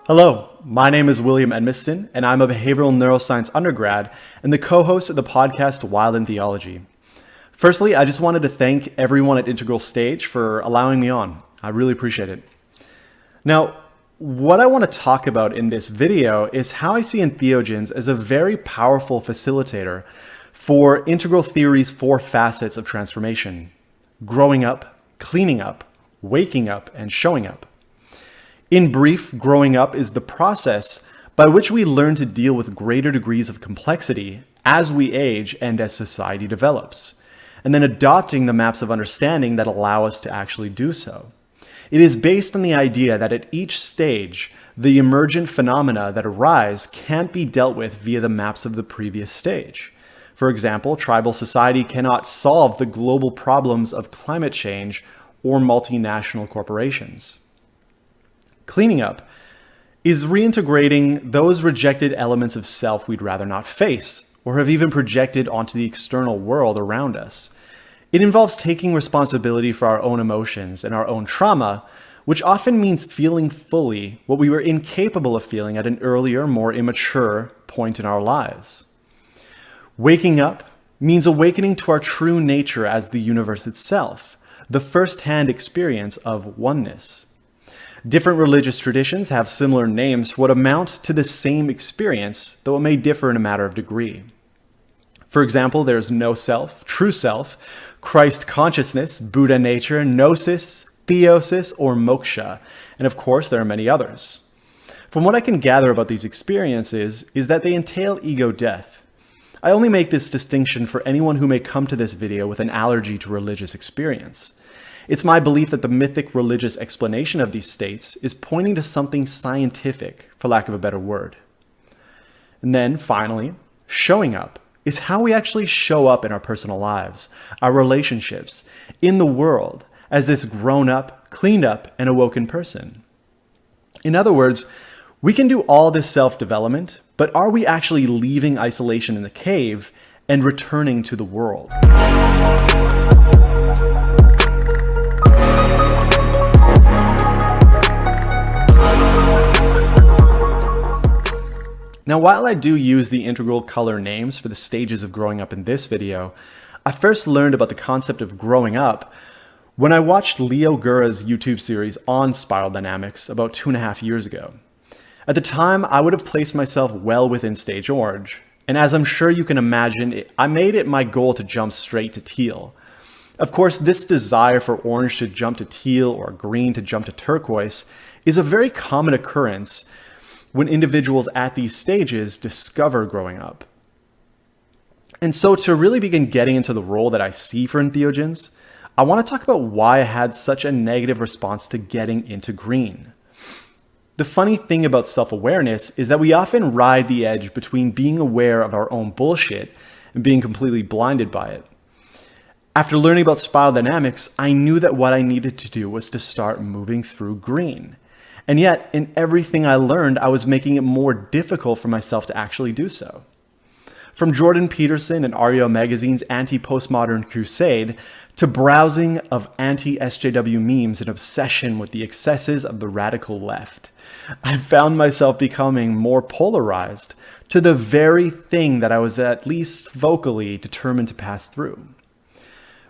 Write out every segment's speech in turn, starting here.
Hello, my name is William Edmiston, and I'm a behavioral neuroscience undergrad and the co-host of the podcast Wild Entheology. Firstly, I just wanted to thank everyone at Integral Stage for allowing me on. I really appreciate it. Now, what I want to talk about in this video is how I see entheogens as a very powerful facilitator for integral theory's 4 facets of transformation: growing up, cleaning up, waking up, and showing up. In brief, growing up is the process by which we learn to deal with greater degrees of complexity as we age and as society develops, and then adopting the maps of understanding that allow us to actually do so. It is based on the idea that at each stage, the emergent phenomena that arise can't be dealt with via the maps of the previous stage. For example, tribal society cannot solve the global problems of climate change or multinational corporations. Cleaning up is reintegrating those rejected elements of self we'd rather not face or have even projected onto the external world around us. It involves taking responsibility for our own emotions and our own trauma, which often means feeling fully what we were incapable of feeling at an earlier, more immature point in our lives. Waking up means awakening to our true nature as the universe itself, the first-hand experience of oneness. Different religious traditions have similar names for what amount to the same experience, though it may differ in a matter of degree. For example, there's no self, true self, Christ consciousness, Buddha nature, gnosis, theosis, or moksha, and of course there are many others. From what I can gather about these experiences is that they entail ego death. I only make this distinction for anyone who may come to this video with an allergy to religious experience. It's my belief that the mythic religious explanation of these states is pointing to something scientific, for lack of a better word. And then, finally, showing up is how we actually show up in our personal lives, our relationships, in the world, as this grown up, cleaned up, and awoken person. In other words, we can do all this self-development, but are we actually leaving isolation in the cave and returning to the world? Now, while I do use the integral color names for the stages of growing up in this video, I first learned about the concept of growing up when I watched Leo Gura's YouTube series on spiral dynamics about 2.5 years ago. At the time, I would have placed myself well within stage orange, and as I'm sure you can imagine, I made it my goal to jump straight to teal. Of course, this desire for orange to jump to teal or green to jump to turquoise is a very common occurrence when individuals at these stages discover growing up. And so to really begin getting into the role that I see for entheogens, I want to talk about why I had such a negative response to getting into green. The funny thing about self-awareness is that we often ride the edge between being aware of our own bullshit and being completely blinded by it. After learning about spiral dynamics, I knew that what I needed to do was to start moving through green. And yet, in everything I learned, I was making it more difficult for myself to actually do so. From Jordan Peterson and Ariel Magazine's anti-postmodern crusade to browsing of anti-SJW memes and obsession with the excesses of the radical left, I found myself becoming more polarized to the very thing that I was at least vocally determined to pass through.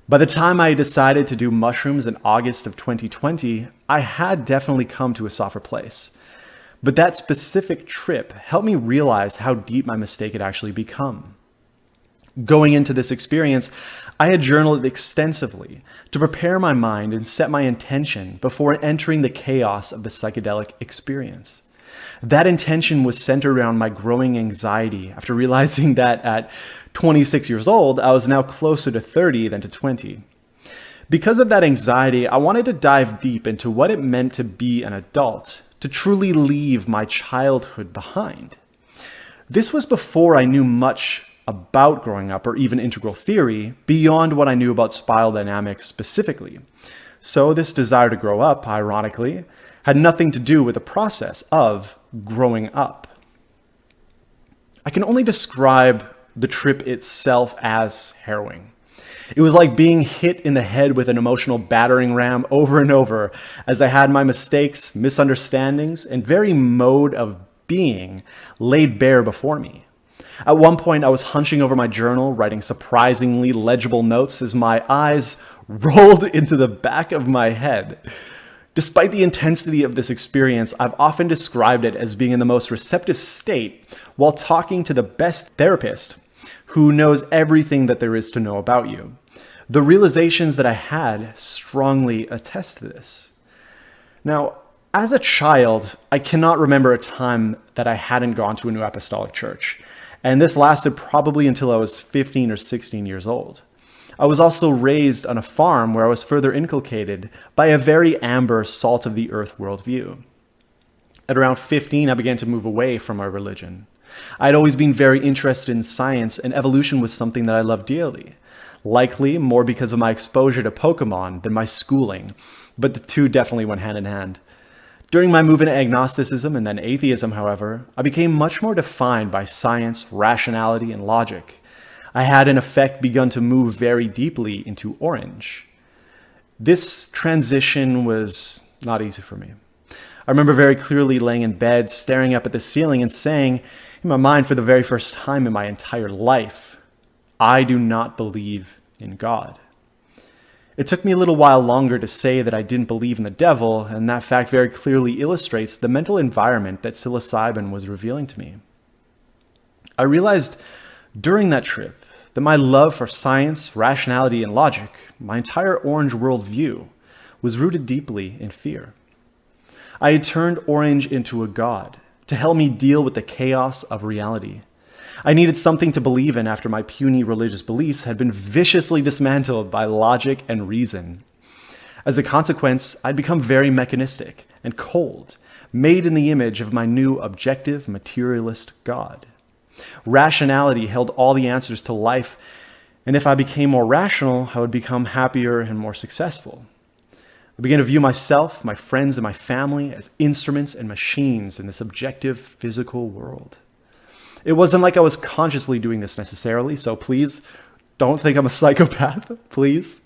By the time I decided to do mushrooms in August of 2020, I had definitely come to a softer place. But that specific trip helped me realize how deep my mistake had actually become. Going into this experience, I had journaled extensively to prepare my mind and set my intention before entering the chaos of the psychedelic experience. That intention was centered around my growing anxiety after realizing that at 26 years old, I was now closer to 30 than to 20. Because of that anxiety, I wanted to dive deep into what it meant to be an adult, to truly leave my childhood behind. This was before I knew much about growing up or even integral theory beyond what I knew about spiral dynamics specifically. So this desire to grow up, ironically, had nothing to do with the process of growing up. I can only describe the trip itself as harrowing. It was like being hit in the head with an emotional battering ram over and over as I had my mistakes, misunderstandings, and very mode of being laid bare before me. At one point, I was hunching over my journal, writing surprisingly legible notes as my eyes rolled into the back of my head. Despite the intensity of this experience, I've often described it as being in the most receptive state while talking to the best therapist who knows everything that there is to know about you. The realizations that I had strongly attest to this. Now, as a child, I cannot remember a time that I hadn't gone to a new apostolic church, and this lasted probably until I was 15 or 16 years old. I was also raised on a farm where I was further inculcated by a very amber, salt of the earth worldview. At around 15, I began to move away from my religion. I had always been very interested in science, and evolution was something that I loved dearly. Likely more because of my exposure to Pokemon than my schooling, but the two definitely went hand in hand. During my move into agnosticism and then atheism, however, I became much more defined by science, rationality, and logic. I had in effect begun to move very deeply into orange. This transition was not easy for me. I remember very clearly laying in bed, staring up at the ceiling and saying in my mind for the very first time in my entire life, I do not believe in God. It took me a little while longer to say that I didn't believe in the devil, and that fact very clearly illustrates the mental environment that psilocybin was revealing to me. I realized during that trip that my love for science, rationality, and logic, my entire orange worldview, was rooted deeply in fear. I had turned orange into a god to help me deal with the chaos of reality. I needed something to believe in after my puny religious beliefs had been viciously dismantled by logic and reason. As a consequence, I'd become very mechanistic and cold, made in the image of my new objective materialist God. Rationality held all the answers to life, and if I became more rational, I would become happier and more successful. I began to view myself, my friends, and my family as instruments and machines in this objective physical world. It wasn't like I was consciously doing this necessarily, so please don't think I'm a psychopath, please.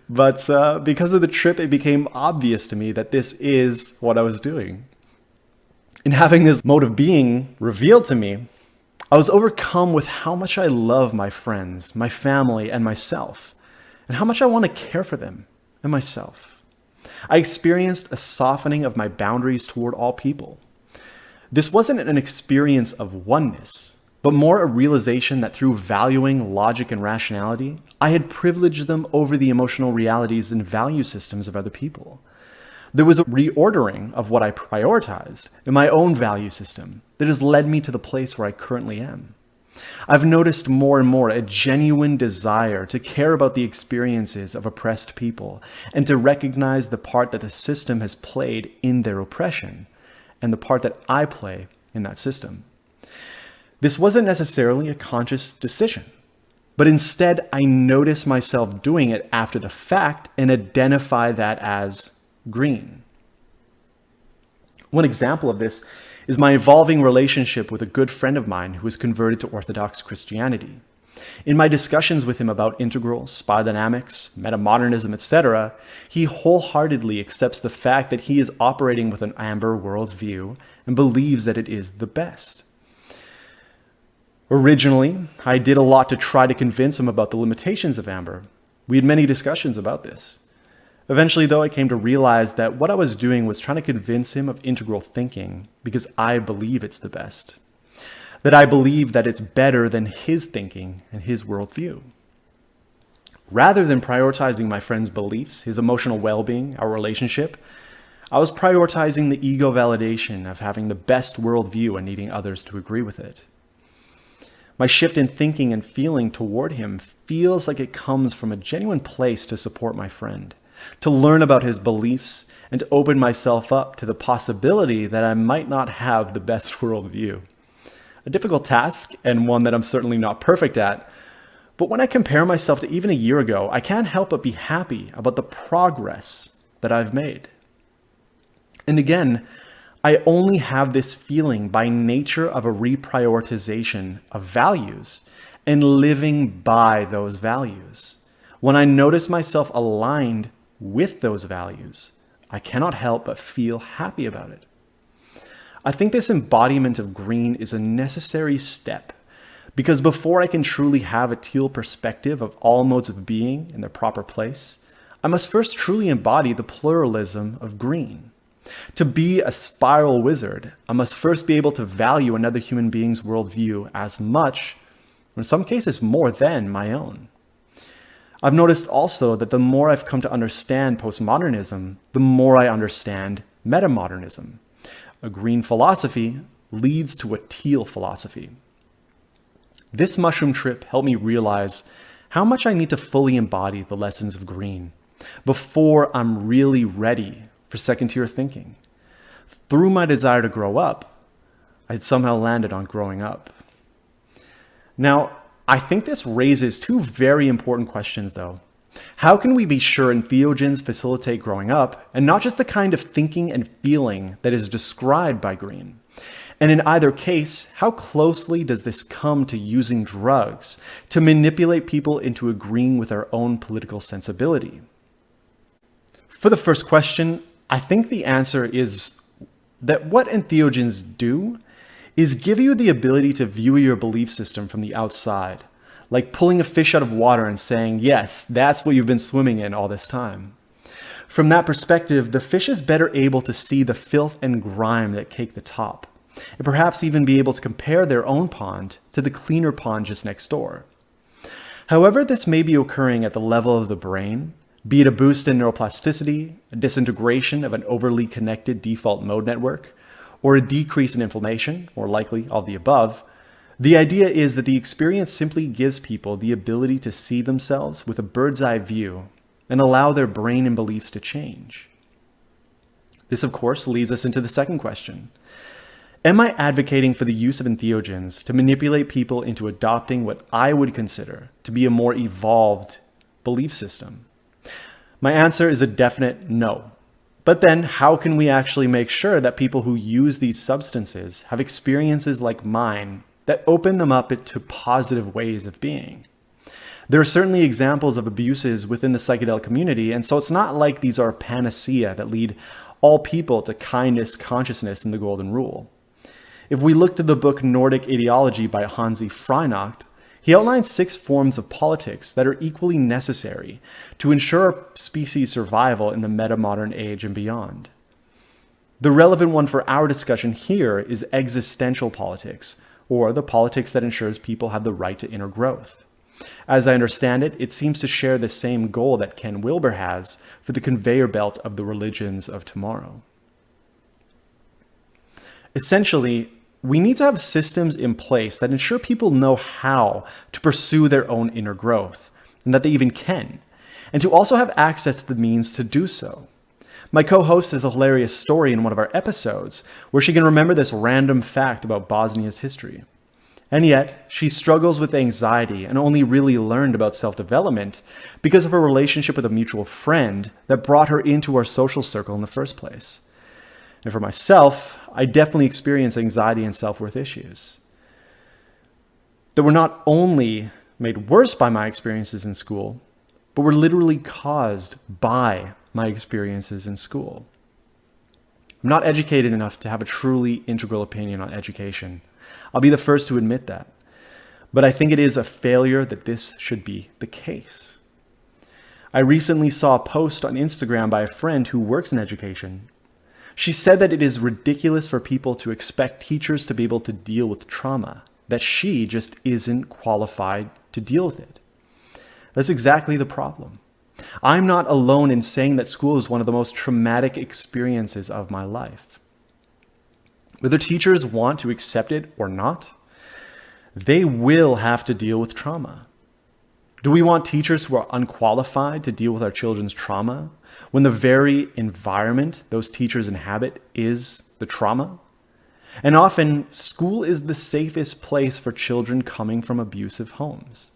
But because of the trip, it became obvious to me that this is what I was doing. In having this mode of being revealed to me, I was overcome with how much I love my friends, my family, and myself, and how much I want to care for them and myself. I experienced a softening of my boundaries toward all people. This wasn't an experience of oneness, but more a realization that through valuing logic and rationality, I had privileged them over the emotional realities and value systems of other people. There was a reordering of what I prioritized in my own value system that has led me to the place where I currently am. I've noticed more and more a genuine desire to care about the experiences of oppressed people and to recognize the part that the system has played in their oppression and the part that I play in that system. This wasn't necessarily a conscious decision, but instead I notice myself doing it after the fact and identify that as green. One example of this is my evolving relationship with a good friend of mine who was converted to Orthodox Christianity. In my discussions with him about integrals, biodynamics, metamodernism, etc., he wholeheartedly accepts the fact that he is operating with an amber worldview and believes that it is the best. Originally, I did a lot to try to convince him about the limitations of amber. We had many discussions about this. Eventually, though, I came to realize that what I was doing was trying to convince him of integral thinking because I believe it's the best. That I believe that it's better than his thinking and his worldview. Rather than prioritizing my friend's beliefs, his emotional well-being, our relationship, I was prioritizing the ego validation of having the best worldview and needing others to agree with it. My shift in thinking and feeling toward him feels like it comes from a genuine place to support my friend, to learn about his beliefs, and to open myself up to the possibility that I might not have the best worldview. A difficult task, and one that I'm certainly not perfect at, but when I compare myself to even a year ago, I can't help but be happy about the progress that I've made. And again, I only have this feeling by nature of a reprioritization of values and living by those values. When I notice myself aligned with those values, I cannot help but feel happy about it. I think this embodiment of green is a necessary step, because before I can truly have a teal perspective of all modes of being in their proper place, I must first truly embody the pluralism of green. To be a spiral wizard, I must first be able to value another human being's worldview as much, or in some cases more than, my own. I've noticed also that the more I've come to understand postmodernism, the more I understand metamodernism. A green philosophy leads to a teal philosophy. This mushroom trip helped me realize how much I need to fully embody the lessons of green before I'm really ready for second-tier thinking. Through my desire to grow up, I had somehow landed on growing up. Now, I think this raises two very important questions, though. How can we be sure entheogens facilitate growing up, and not just the kind of thinking and feeling that is described by green? And in either case, how closely does this come to using drugs to manipulate people into agreeing with our own political sensibility? For the first question, I think the answer is that what entheogens do is give you the ability to view your belief system from the outside, like pulling a fish out of water and saying, yes, that's what you've been swimming in all this time. From that perspective, the fish is better able to see the filth and grime that cake the top, and perhaps even be able to compare their own pond to the cleaner pond just next door. However, this may be occurring at the level of the brain, be it a boost in neuroplasticity, a disintegration of an overly connected default mode network, or a decrease in inflammation, or likely all the above. The idea is that the experience simply gives people the ability to see themselves with a bird's eye view and allow their brain and beliefs to change. This, of course, leads us into the second question. Am I advocating for the use of entheogens to manipulate people into adopting what I would consider to be a more evolved belief system? My answer is a definite no. But then how can we actually make sure that people who use these substances have experiences like mine that open them up to positive ways of being? There are certainly examples of abuses within the psychedelic community, and so it's not like these are a panacea that lead all people to kindness, consciousness, and the golden rule. If we look to the book Nordic Ideology by Hansi Freinacht, he outlines 6 forms of politics that are equally necessary to ensure our species' survival in the meta-modern age and beyond. The relevant one for our discussion here is existential politics, or the politics that ensures people have the right to inner growth. As I understand it, it seems to share the same goal that Ken Wilber has for the conveyor belt of the religions of tomorrow. Essentially, we need to have systems in place that ensure people know how to pursue their own inner growth, and that they even can, and to also have access to the means to do so. My co-host has a hilarious story in one of our episodes where she can remember this random fact about Bosnia's history. And yet, she struggles with anxiety and only really learned about self-development because of her relationship with a mutual friend that brought her into our social circle in the first place. And for myself, I definitely experienced anxiety and self-worth issues that were not only made worse by my experiences in school, but were literally caused by my experiences in school. I'm not educated enough to have a truly integral opinion on education. I'll be the first to admit that. But I think it is a failure that this should be the case. I recently saw a post on Instagram by a friend who works in education. She said that it is ridiculous for people to expect teachers to be able to deal with trauma, that she just isn't qualified to deal with it. That's exactly the problem. I'm not alone in saying that school is one of the most traumatic experiences of my life. Whether teachers want to accept it or not, they will have to deal with trauma. Do we want teachers who are unqualified to deal with our children's trauma when the very environment those teachers inhabit is the trauma? And often, school is the safest place for children coming from abusive homes.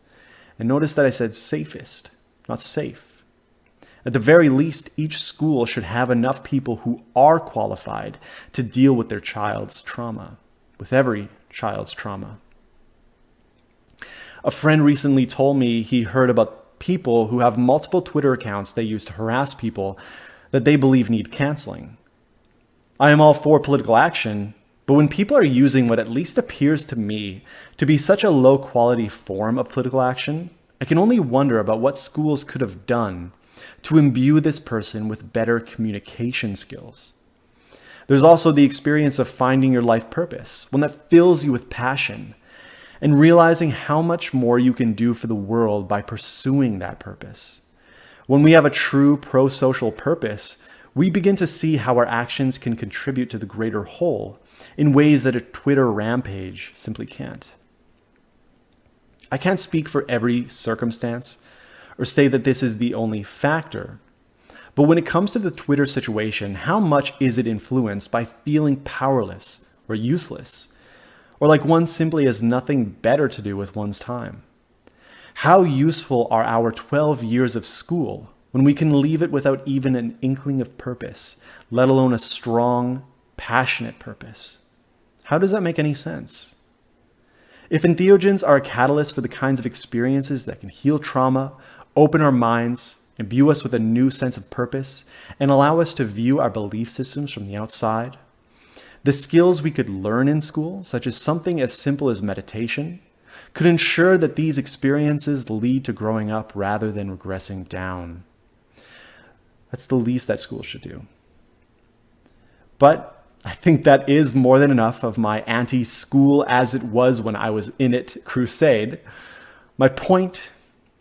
And notice that I said safest, not safe. At the very least, each school should have enough people who are qualified to deal with their child's trauma, with every child's trauma. A friend recently told me he heard about people who have multiple Twitter accounts they use to harass people that they believe need canceling. I am all for political action, but when people are using what at least appears to me to be such a low quality form of political action, I can only wonder about what schools could have done to imbue this person with better communication skills. There's also the experience of finding your life purpose, one that fills you with passion, and realizing how much more you can do for the world by pursuing that purpose. When we have a true pro-social purpose, we begin to see how our actions can contribute to the greater whole in ways that a Twitter rampage simply can't. I can't speak for every circumstance or say that this is the only factor, but when it comes to the Twitter situation, how much is it influenced by feeling powerless or useless, or like one simply has nothing better to do with one's time? How useful are our 12 years of school when we can leave it without even an inkling of purpose, let alone a strong, passionate purpose? How does that make any sense? If entheogens are a catalyst for the kinds of experiences that can heal trauma, open our minds, imbue us with a new sense of purpose, and allow us to view our belief systems from the outside, the skills we could learn in school, such as something as simple as meditation, could ensure that these experiences lead to growing up rather than regressing down. That's the least that schools should do. But I think that is more than enough of my anti-school as it was when I was in it crusade. My point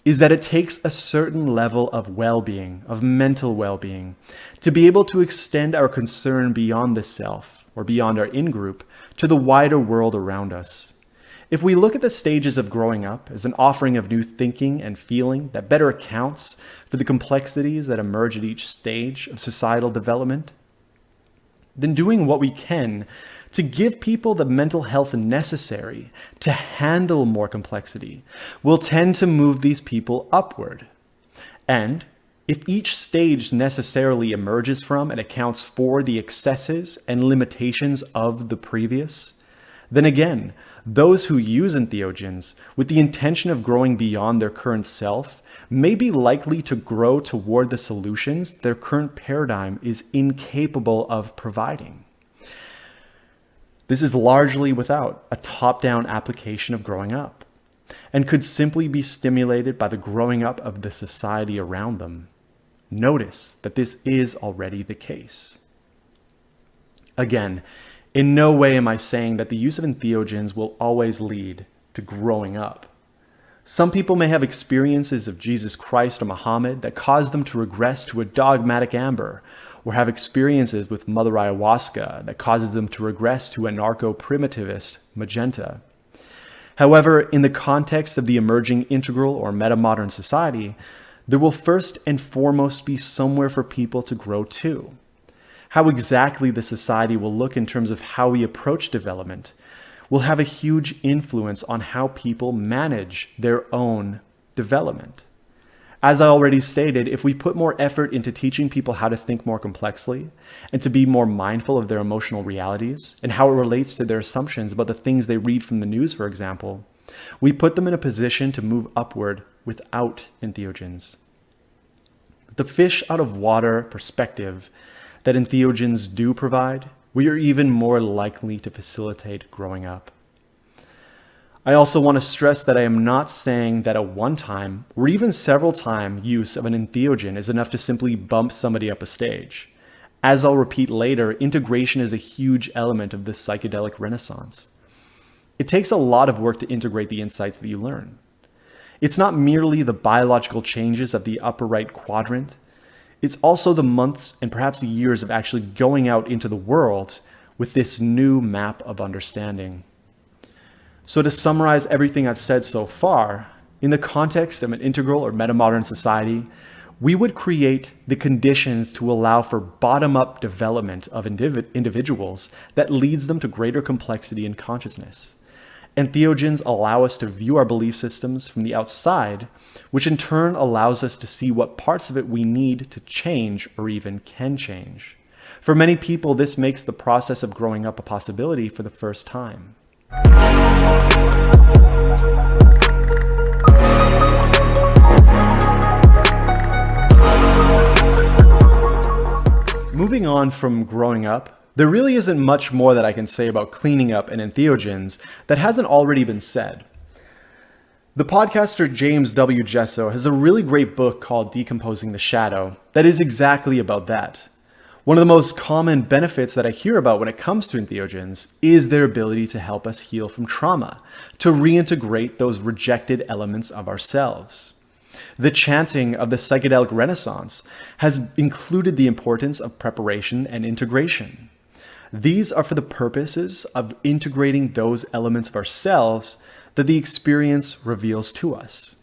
is that it takes a certain level of well-being, of mental well-being, to be able to extend our concern beyond the self or beyond our in-group to the wider world around us. If we look at the stages of growing up as an offering of new thinking and feeling that better accounts for the complexities that emerge at each stage of societal development, then doing what we can to give people the mental health necessary to handle more complexity will tend to move these people upward. And if each stage necessarily emerges from and accounts for the excesses and limitations of the previous, then again, those who use entheogens with the intention of growing beyond their current self may be likely to grow toward the solutions their current paradigm is incapable of providing. This is largely without a top-down application of growing up, and could simply be stimulated by the growing up of the society around them. Notice that this is already the case. Again, in no way am I saying that the use of entheogens will always lead to growing up. Some people may have experiences of Jesus Christ or Muhammad that cause them to regress to a dogmatic amber, or have experiences with Mother Ayahuasca that causes them to regress to a narco-primitivist magenta. However, in the context of the emerging integral or meta-modern society, there will first and foremost be somewhere for people to grow to. How exactly the society will look in terms of how we approach development will have a huge influence on how people manage their own development. As I already stated, if we put more effort into teaching people how to think more complexly and to be more mindful of their emotional realities and how it relates to their assumptions about the things they read from the news, for example, we put them in a position to move upward without entheogens. The fish out of water perspective that entheogens do provide, we are even more likely to facilitate growing up. I also want to stress that I am not saying that a one-time or even several-time use of an entheogen is enough to simply bump somebody up a stage. As I'll repeat later, integration is a huge element of this psychedelic renaissance. It takes a lot of work to integrate the insights that you learn. It's not merely the biological changes of the upper right quadrant. It's also the months and perhaps years of actually going out into the world with this new map of understanding. So to summarize everything I've said so far, in the context of an integral or meta-modern society, we would create the conditions to allow for bottom-up development of individuals that leads them to greater complexity and consciousness. Entheogens allow us to view our belief systems from the outside, which in turn allows us to see what parts of it we need to change or even can change. For many people, this makes the process of growing up a possibility for the first time. Moving on from growing up, there really isn't much more that I can say about cleaning up and entheogens that hasn't already been said. The podcaster James W. Gesso has a really great book called Decomposing the Shadow that is exactly about that. One of the most common benefits that I hear about when it comes to entheogens is their ability to help us heal from trauma, to reintegrate those rejected elements of ourselves. The chanting of the psychedelic renaissance has included the importance of preparation and integration. These are for the purposes of integrating those elements of ourselves that the experience reveals to us.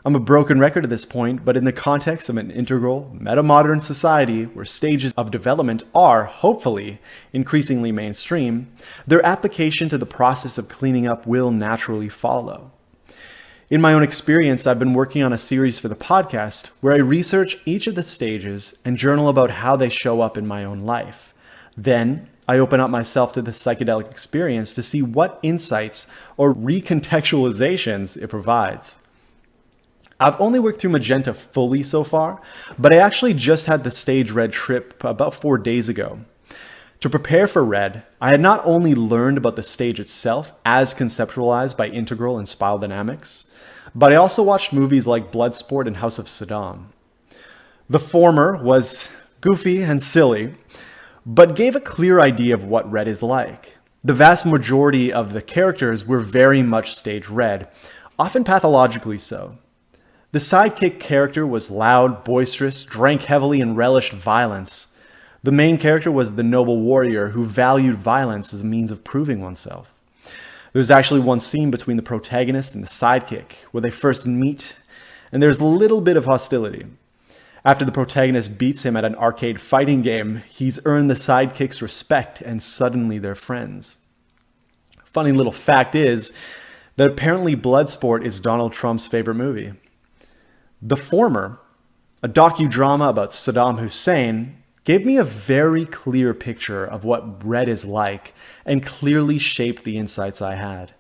I'm a broken record at this point, but in the context of an integral, meta-modern society where stages of development are, hopefully, increasingly mainstream, their application to the process of cleaning up will naturally follow. In my own experience, I've been working on a series for the podcast where I research each of the stages and journal about how they show up in my own life. Then, I open up myself to the psychedelic experience to see what insights or recontextualizations it provides. I've only worked through Magenta fully so far, but I actually just had the stage Red trip about 4 days ago. To prepare for Red, I had not only learned about the stage itself as conceptualized by integral and spiral dynamics, but I also watched movies like Bloodsport and House of Saddam. The former was goofy and silly, but gave a clear idea of what Red is like. The vast majority of the characters were very much stage Red, often pathologically so. The sidekick character was loud, boisterous, drank heavily, and relished violence. The main character was the noble warrior who valued violence as a means of proving oneself. There's actually one scene between the protagonist and the sidekick where they first meet, and there's a little bit of hostility. After the protagonist beats him at an arcade fighting game, he's earned the sidekick's respect, and suddenly they're friends. Funny little fact is that apparently Bloodsport is Donald Trump's favorite movie. The former, a docudrama about Saddam Hussein, gave me a very clear picture of what Red is like and clearly shaped the insights I had.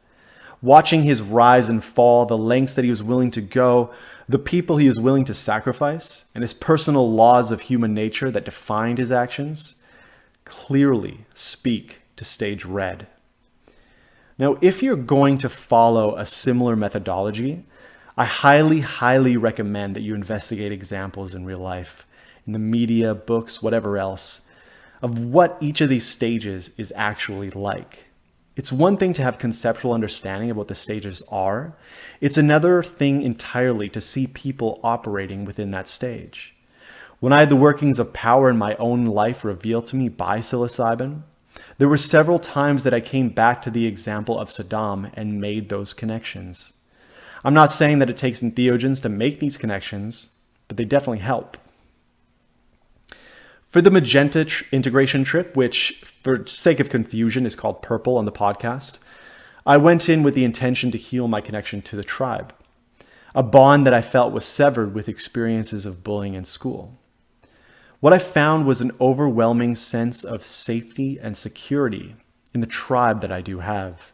Watching his rise and fall, the lengths that he was willing to go, the people he was willing to sacrifice, and his personal laws of human nature that defined his actions, clearly speak to stage Red. Now, if you're going to follow a similar methodology, I highly recommend that you investigate examples in real life, in the media, books, whatever else, of what each of these stages is actually like. It's one thing to have conceptual understanding of what the stages are. It's another thing entirely to see people operating within that stage. When I had the workings of power in my own life revealed to me by psilocybin, there were several times that I came back to the example of Saddam and made those connections. I'm not saying that it takes entheogens to make these connections, but they definitely help. For the Magenta integration trip, which for sake of confusion is called Purple on the podcast, I went in with the intention to heal my connection to the tribe, a bond that I felt was severed with experiences of bullying in school. What I found was an overwhelming sense of safety and security in the tribe that I do have.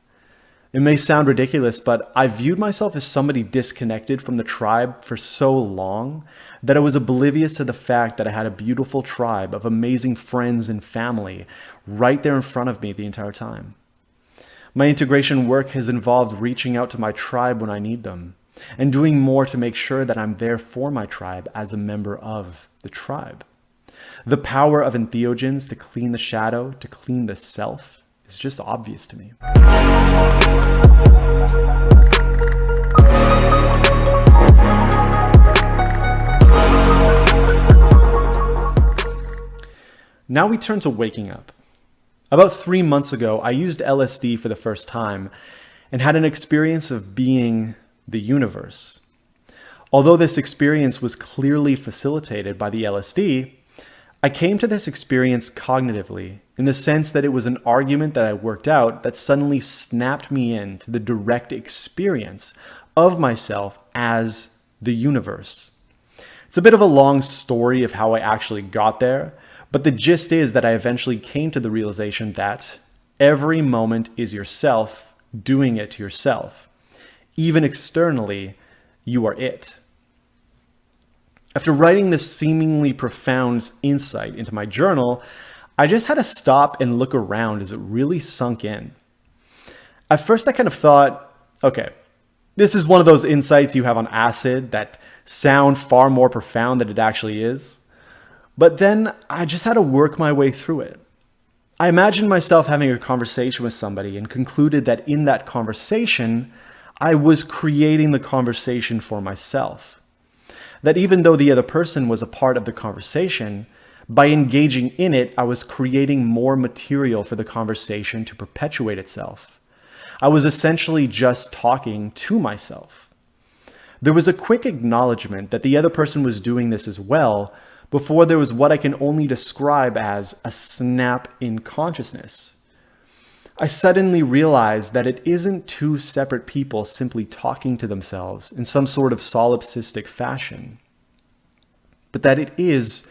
It may sound ridiculous, but I viewed myself as somebody disconnected from the tribe for so long that I was oblivious to the fact that I had a beautiful tribe of amazing friends and family right there in front of me the entire time. My integration work has involved reaching out to my tribe when I need them and doing more to make sure that I'm there for my tribe as a member of the tribe. The power of entheogens to clean the shadow, to clean the self, is just obvious to me. Now we turn to waking up. About 3 months ago, I used LSD for the first time and had an experience of being the universe. Although this experience was clearly facilitated by the LSD, I came to this experience cognitively, in the sense that it was an argument that I worked out that suddenly snapped me into the direct experience of myself as the universe. It's a bit of a long story of how I actually got there, but the gist is that I eventually came to the realization that every moment is yourself doing it to yourself. Even externally, you are it. After writing this seemingly profound insight into my journal, I just had to stop and look around as it really sunk in. At first, I kind of thought, okay, this is one of those insights you have on acid that sound far more profound than it actually is. But then I just had to work my way through it. I imagined myself having a conversation with somebody and concluded that in that conversation, I was creating the conversation for myself. That even though the other person was a part of the conversation, by engaging in it, I was creating more material for the conversation to perpetuate itself. I was essentially just talking to myself. There was a quick acknowledgement that the other person was doing this as well, before there was what I can only describe as a snap in consciousness. I suddenly realized that it isn't two separate people simply talking to themselves in some sort of solipsistic fashion, but that it is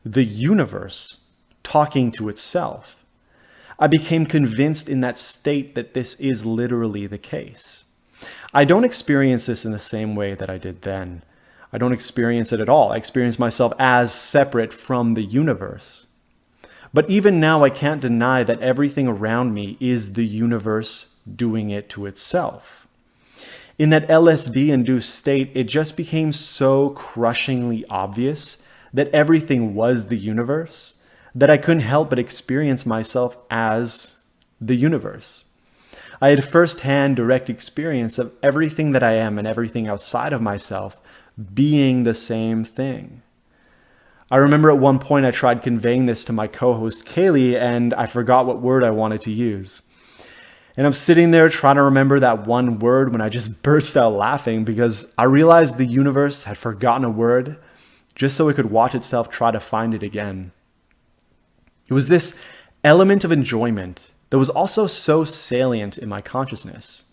the universe talking to itself. I became convinced in that state that this is literally the case. I don't experience this in the same way that I did then. I don't experience it at all. I experience myself as separate from the universe. But even now, I can't deny that everything around me is the universe doing it to itself. In that LSD-induced state, it just became so crushingly obvious that everything was the universe that I couldn't help but experience myself as the universe. I had firsthand direct experience of everything that I am and everything outside of myself being the same thing. I remember at one point I tried conveying this to my co-host Kaylee, and I forgot what word I wanted to use. And I'm sitting there trying to remember that one word when I just burst out laughing because I realized the universe had forgotten a word just so it could watch itself try to find it again. It was this element of enjoyment that was also so salient in my consciousness,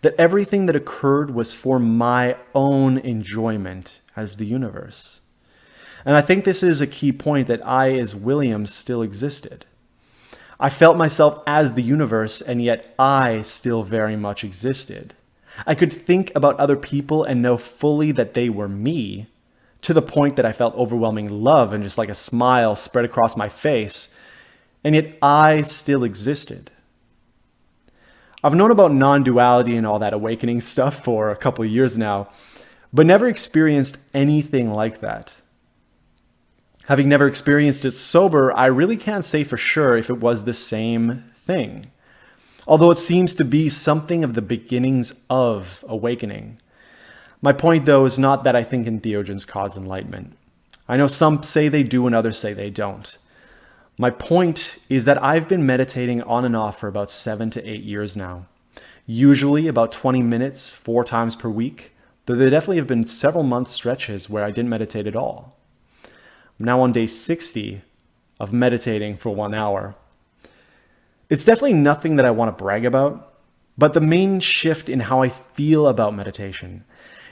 that everything that occurred was for my own enjoyment as the universe. And I think this is a key point, that I, as William, still existed. I felt myself as the universe, and yet I still very much existed. I could think about other people and know fully that they were me, to the point that I felt overwhelming love and just like a smile spread across my face, and yet I still existed. I've known about non-duality and all that awakening stuff for a couple of years now, but never experienced anything like that. Having never experienced it sober, I really can't say for sure if it was the same thing, although it seems to be something of the beginnings of awakening. My point, though, is not that I think entheogens cause enlightenment. I know some say they do and others say they don't. My point is that I've been meditating on and off for about 7 to 8 years now, usually about 20 minutes, 4 times per week, though there definitely have been several month stretches where I didn't meditate at all. I'm now on day 60 of meditating for 1 hour. It's definitely nothing that I want to brag about, but the main shift in how I feel about meditation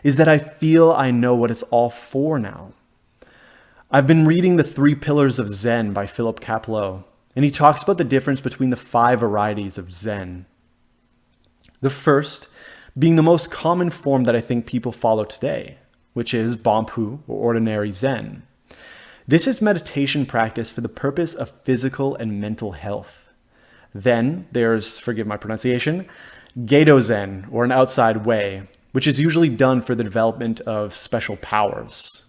is that I feel I know what it's all for now. I've been reading The 3 Pillars of Zen by Philip Kapleau, and he talks about the difference between the 5 varieties of Zen. The first being the most common form that I think people follow today, which is Bonpu, or ordinary Zen. This is meditation practice for the purpose of physical and mental health. Then there's, forgive my pronunciation, Gedo Zen, or an outside way, which is usually done for the development of special powers.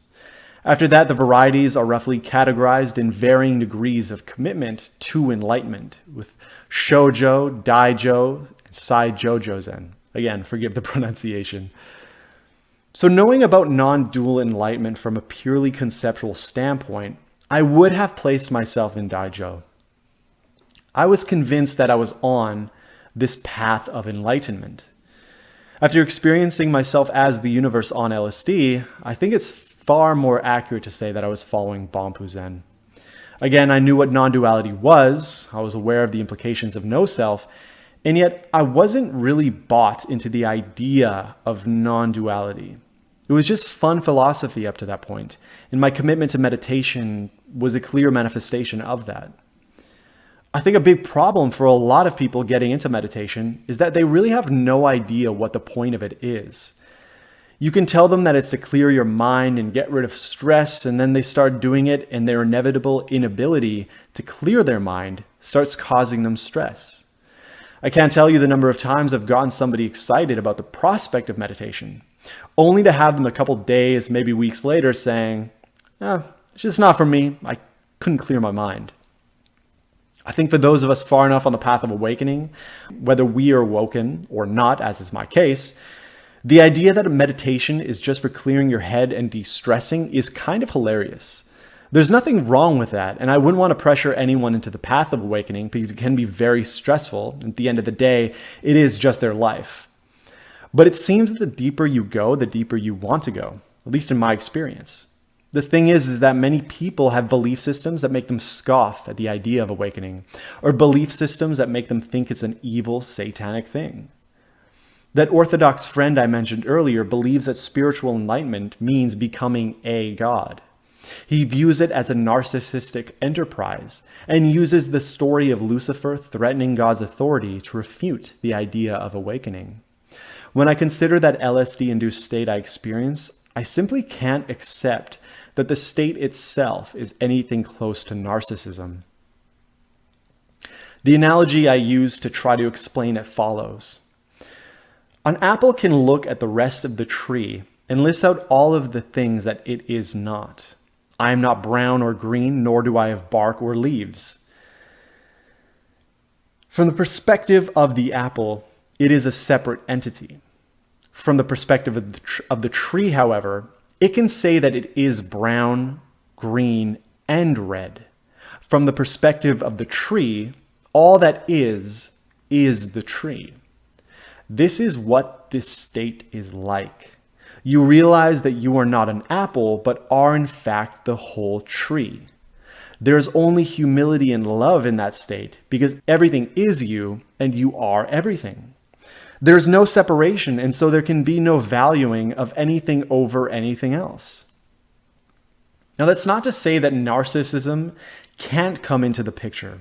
After that, the varieties are roughly categorized in varying degrees of commitment to enlightenment, with Shoujo, Daijo, and Sai-Jojo Zen. Again, forgive the pronunciation. So knowing about non-dual enlightenment from a purely conceptual standpoint, I would have placed myself in Daijo. I was convinced that I was on this path of enlightenment. After experiencing myself as the universe on LSD, I think it's far more accurate to say that I was following Bonpu Zen. Again, I knew what non-duality was, I was aware of the implications of no self, and yet I wasn't really bought into the idea of non-duality. It was just fun philosophy up to that point, and my commitment to meditation was a clear manifestation of that. I think a big problem for a lot of people getting into meditation is that they really have no idea what the point of it is. You can tell them that it's to clear your mind and get rid of stress, and then they start doing it, and their inevitable inability to clear their mind starts causing them stress. I can't tell you the number of times I've gotten somebody excited about the prospect of meditation, only to have them a couple days, maybe weeks later saying, it's just not for me. I couldn't clear my mind. I think for those of us far enough on the path of awakening, whether we are awoken or not, as is my case, the idea that a meditation is just for clearing your head and de-stressing is kind of hilarious. There's nothing wrong with that, and I wouldn't want to pressure anyone into the path of awakening because it can be very stressful. At the end of the day, it is just their life. But it seems that the deeper you go, the deeper you want to go, at least in my experience. The thing is that many people have belief systems that make them scoff at the idea of awakening, or belief systems that make them think it's an evil, satanic thing. That Orthodox friend I mentioned earlier believes that spiritual enlightenment means becoming a god. He views it as a narcissistic enterprise and uses the story of Lucifer threatening God's authority to refute the idea of awakening. When I consider that LSD-induced state I experience, I simply can't accept that the state itself is anything close to narcissism. The analogy I use to try to explain it follows. An apple can look at the rest of the tree and list out all of the things that it is not. I am not brown or green, nor do I have bark or leaves. From the perspective of the apple, it is a separate entity. From the perspective of the tree, however, it can say that it is brown, green, and red. From the perspective of the tree, all that is the tree. This is what this state is like. You realize that you are not an apple, but are in fact the whole tree. There's only humility and love in that state because everything is you and you are everything. There's no separation, and so there can be no valuing of anything over anything else. Now, that's not to say that narcissism can't come into the picture.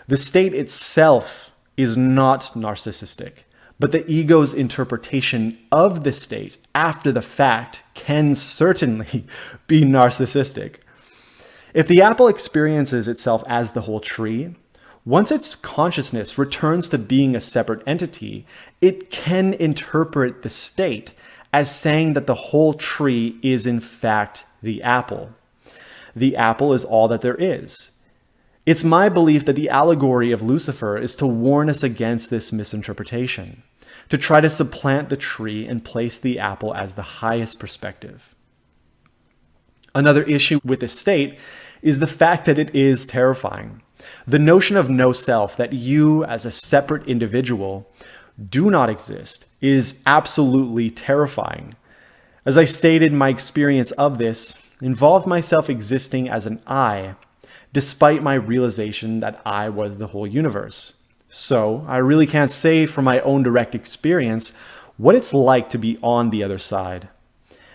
The state itself is not narcissistic, but the ego's interpretation of the state after the fact can certainly be narcissistic. If the apple experiences itself as the whole tree, once its consciousness returns to being a separate entity, it can interpret the state as saying that the whole tree is in fact the apple. The apple is all that there is. It's my belief that the allegory of Lucifer is to warn us against this misinterpretation, to try to supplant the tree and place the apple as the highest perspective. Another issue with this state is the fact that it is terrifying. The notion of no self, that you as a separate individual do not exist, is absolutely terrifying. As I stated, my experience of this involved myself existing as an I, despite my realization that I was the whole universe. So I really can't say from my own direct experience what it's like to be on the other side.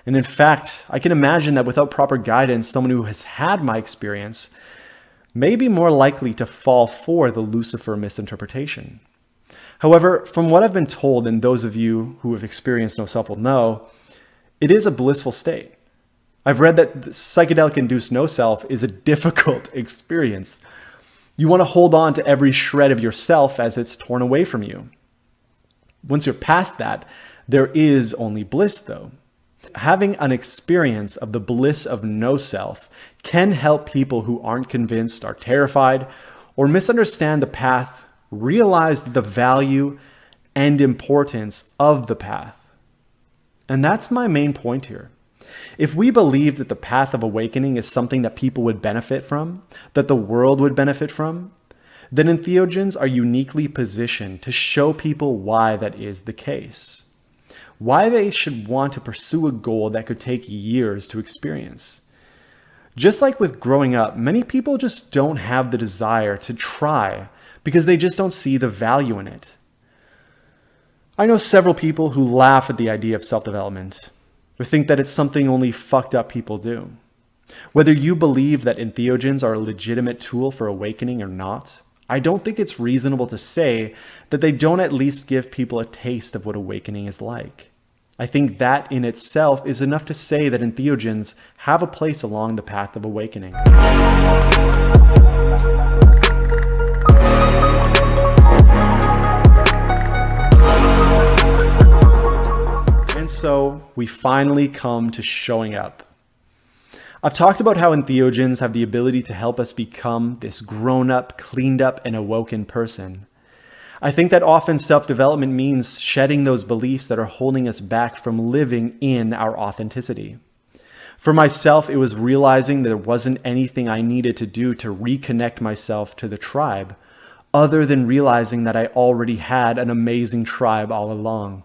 And in fact, I can imagine that without proper guidance, someone who has had my experience may be more likely to fall for the Lucifer misinterpretation. However, from what I've been told, and those of you who have experienced no self will know, it is a blissful state. I've read that psychedelic-induced no self is a difficult experience. You want to hold on to every shred of yourself as it's torn away from you. Once you're past that, there is only bliss, though. Having an experience of the bliss of no self can help people who aren't convinced, are terrified, or misunderstand the path realize the value and importance of the path. And that's my main point here. If we believe that the path of awakening is something that people would benefit from, that the world would benefit from, then entheogens are uniquely positioned to show people why that is the case. Why they should want to pursue a goal that could take years to experience. Just like with growing up, many people just don't have the desire to try because they just don't see the value in it. I know several people who laugh at the idea of self-development, or think that it's something only fucked up people do. Whether you believe that entheogens are a legitimate tool for awakening or not, I don't think it's reasonable to say that they don't at least give people a taste of what awakening is like. I think that in itself is enough to say that entheogens have a place along the path of awakening. And so we finally come to showing up. I've talked about how entheogens have the ability to help us become this grown-up, cleaned up, and awoken person. I think that often self-development means shedding those beliefs that are holding us back from living in our authenticity. For myself, it was realizing there wasn't anything I needed to do to reconnect myself to the tribe, other than realizing that I already had an amazing tribe all along.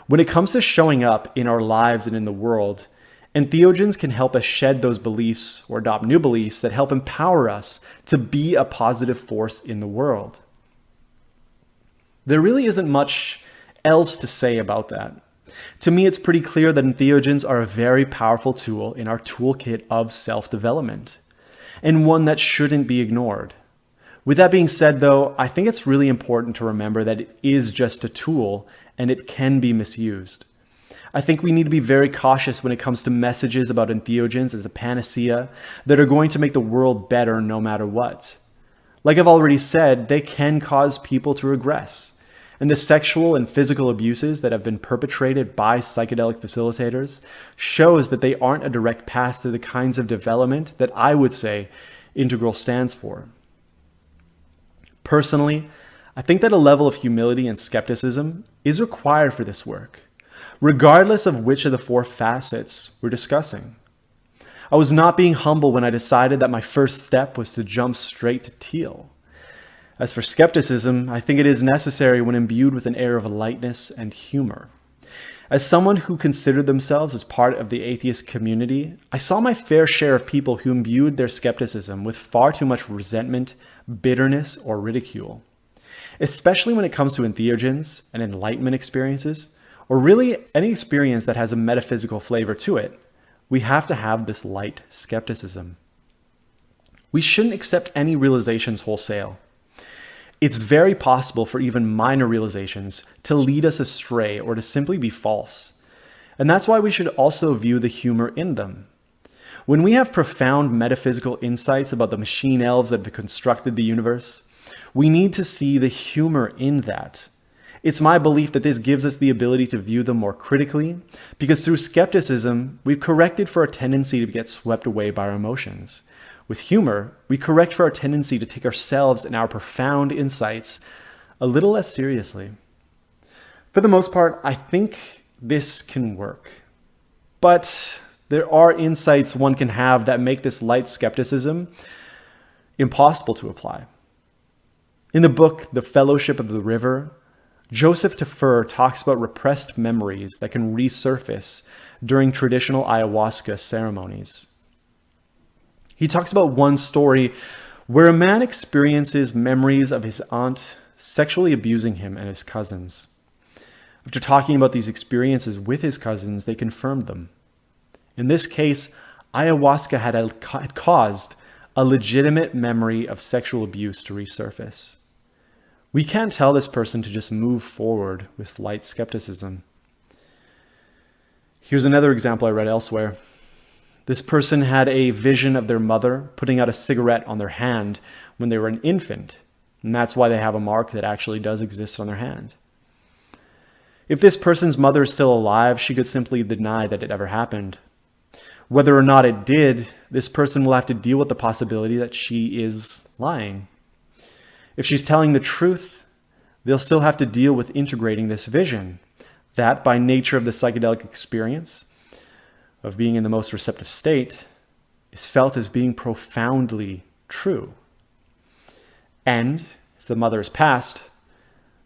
When it comes to showing up in our lives and in the world, entheogens can help us shed those beliefs or adopt new beliefs that help empower us to be a positive force in the world. There really isn't much else to say about that. To me, it's pretty clear that entheogens are a very powerful tool in our toolkit of self-development, and one that shouldn't be ignored. With that being said, though, I think it's really important to remember that it is just a tool and it can be misused. I think we need to be very cautious when it comes to messages about entheogens as a panacea that are going to make the world better no matter what. Like I've already said, they can cause people to regress. And the sexual and physical abuses that have been perpetrated by psychedelic facilitators shows that they aren't a direct path to the kinds of development that I would say Integral stands for. Personally, I think that a level of humility and skepticism is required for this work, regardless of which of the 4 facets we're discussing. I was not being humble when I decided that my first step was to jump straight to teal. As for skepticism, I think it is necessary when imbued with an air of lightness and humor. As someone who considered themselves as part of the atheist community, I saw my fair share of people who imbued their skepticism with far too much resentment, bitterness, or ridicule. Especially when it comes to entheogens and enlightenment experiences, or really any experience that has a metaphysical flavor to it, we have to have this light skepticism. We shouldn't accept any realizations wholesale. It's very possible for even minor realizations to lead us astray or to simply be false. And that's why we should also view the humor in them. When we have profound metaphysical insights about the machine elves that have constructed the universe, we need to see the humor in that. It's my belief that this gives us the ability to view them more critically, because through skepticism, we've corrected for our tendency to get swept away by our emotions. With humor, we correct for our tendency to take ourselves and our profound insights a little less seriously. For the most part, I think this can work. But there are insights one can have that make this light skepticism impossible to apply. In the book, The Fellowship of the River, Joseph Tafur talks about repressed memories that can resurface during traditional ayahuasca ceremonies. He talks about one story where a man experiences memories of his aunt sexually abusing him and his cousins. After talking about these experiences with his cousins, they confirmed them. In this case, ayahuasca had caused a legitimate memory of sexual abuse to resurface. We can't tell this person to just move forward with light skepticism. Here's another example I read elsewhere. This person had a vision of their mother putting out a cigarette on their hand when they were an infant, and that's why they have a mark that actually does exist on their hand. If this person's mother is still alive, she could simply deny that it ever happened. Whether or not it did, this person will have to deal with the possibility that she is lying. If she's telling the truth, they'll still have to deal with integrating this vision, that by nature of the psychedelic experience, of being in the most receptive state, is felt as being profoundly true. And if the mother is passed,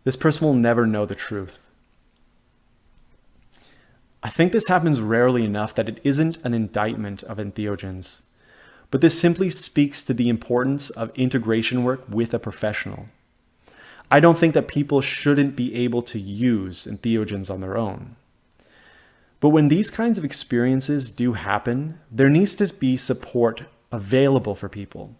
this person will never know the truth. I think this happens rarely enough that it isn't an indictment of entheogens, but this simply speaks to the importance of integration work with a professional. I don't think that people shouldn't be able to use entheogens on their own. But when these kinds of experiences do happen, there needs to be support available for people.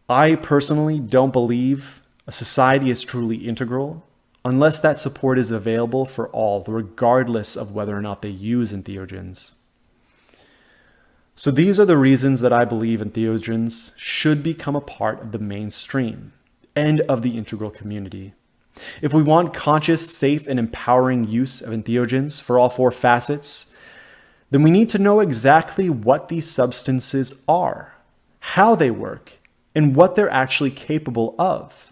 I personally don't believe a society is truly integral unless that support is available for all, regardless of whether or not they use entheogens. So these are the reasons that I believe entheogens should become a part of the mainstream and of the integral community. If we want conscious, safe, and empowering use of entheogens for all four facets, then we need to know exactly what these substances are, how they work, and what they're actually capable of.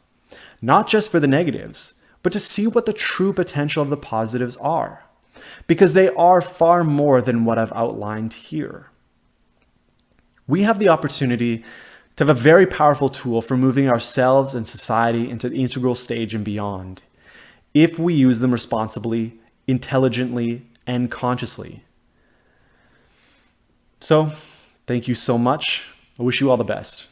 Not just for the negatives, but to see what the true potential of the positives are, because they are far more than what I've outlined here. We have the opportunity to have a very powerful tool for moving ourselves and society into the integral stage and beyond, if we use them responsibly, intelligently, and consciously. So, thank you so much. I wish you all the best.